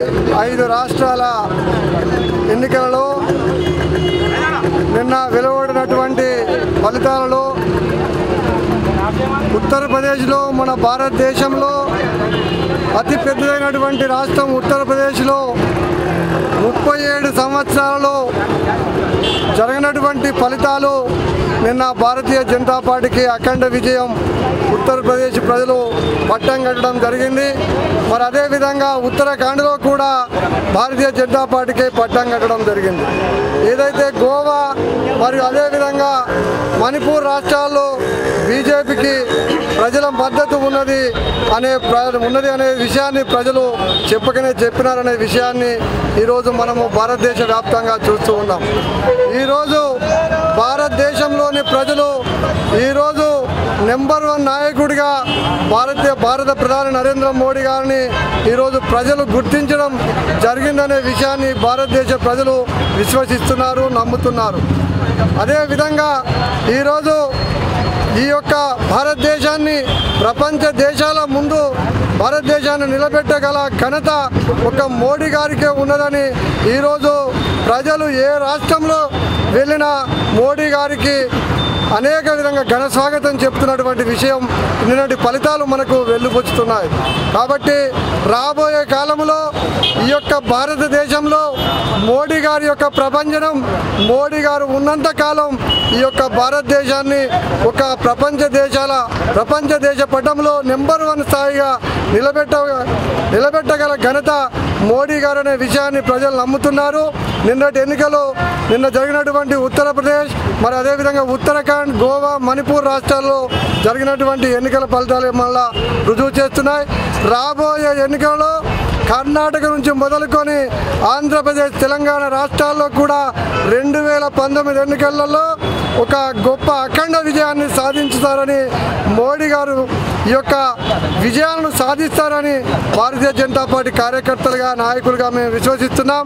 5 రాష్ట్రాల ఎన్నికలలో నిన్న వెలువడినటువంటి ఫలితాలలో ఉత్తరప్రదేశ్లో మన భారతదేశంలో అతి పెద్దదైనటువంటి రాష్ట్రం ఉత్తరప్రదేశ్లో 37 సంవత్సరాలలో జరిగినటువంటి ఫలితాలు నిన్న భారతీయ జనతా పార్టీకి అఖండ విజయం ఉత్తరప్రదేశ్ ప్రజలు పట్టం కట్టడం జరిగింది। మరి అదేవిధంగా ఉత్తరాఖండ్లో కూడా భారతీయ జనతా పార్టీకి పట్టం కట్టడం జరిగింది। ఏదైతే గోవా మరియు అదేవిధంగా మణిపూర్ రాష్ట్రాల్లో బీజేపీకి ప్రజల మద్దతు ఉన్నది అనే విషయాన్ని ప్రజలు చెప్పినారనే విషయాన్ని ఈరోజు మనము భారతదేశ వ్యాప్తంగా చూస్తూ ఉన్నాం। ఈరోజు భారతదేశంలోని ప్రజలు ఈరోజు నెంబర్ 1 నాయకుడిగా భారత ప్రధాని నరేంద్ర మోడీ గారిని ఈరోజు ప్రజలు గుర్తించడం జరిగిందనే విషయాన్ని భారతదేశ ప్రజలు విశ్వసిస్తున్నారు, నమ్ముతున్నారు। అదేవిధంగా ఈరోజు ఈ యొక్క భారతదేశాన్ని ప్రపంచ దేశాల ముందు భారతదేశాన్ని నిలబెట్టగల ఘనత ఒక మోడీ గారికే ఉన్నదని ఈరోజు ప్రజలు ఏ రాష్ట్రంలో వెళ్ళినా మోడీ గారికి అనేక విధంగా ఘన స్వాగతం చెప్తున్నటువంటి విషయం నిన్నటి ఫలితాలు మనకు వెలువచ్చుతున్నాయి। కాబట్టి రాబోయే కాలంలో ఈ యొక్క భారతదేశంలో మోడీ గారి యొక్క ప్రభంజనం మోడీ గారు ఉన్నంత కాలం ఈ యొక్క భారతదేశాన్ని ఒక ప్రపంచ దేశ పటంలో నెంబర్ 1 స్థాయిగా నిలబెట్టగల ఘనత మోడీ గారు అనే విషయాన్ని ప్రజలు నమ్ముతున్నారు। నిన్నటి ఎన్నికలు నిన్న జరిగినటువంటి ఉత్తరప్రదేశ్ మరి అదేవిధంగా ఉత్తరాఖండ్, గోవా, మణిపూర్ రాష్ట్రాల్లో జరిగినటువంటి ఎన్నికల ఫలితాలు మళ్ళా రుజువు చేస్తున్నాయి। రాబోయే ఎన్నికలలో కర్ణాటక నుంచి మొదలుకొని ఆంధ్రప్రదేశ్, తెలంగాణ రాష్ట్రాల్లో కూడా 2019 ఎన్నికలలో ఒక గొప్ప అఖండ విజయాన్ని సాధించుతారని మోడీ గారు ఈ యొక్క విజయాలను సాధిస్తారని భారతీయ జనతా పార్టీ కార్యకర్తలుగా నాయకులుగా మేము విశ్వసిస్తున్నాం।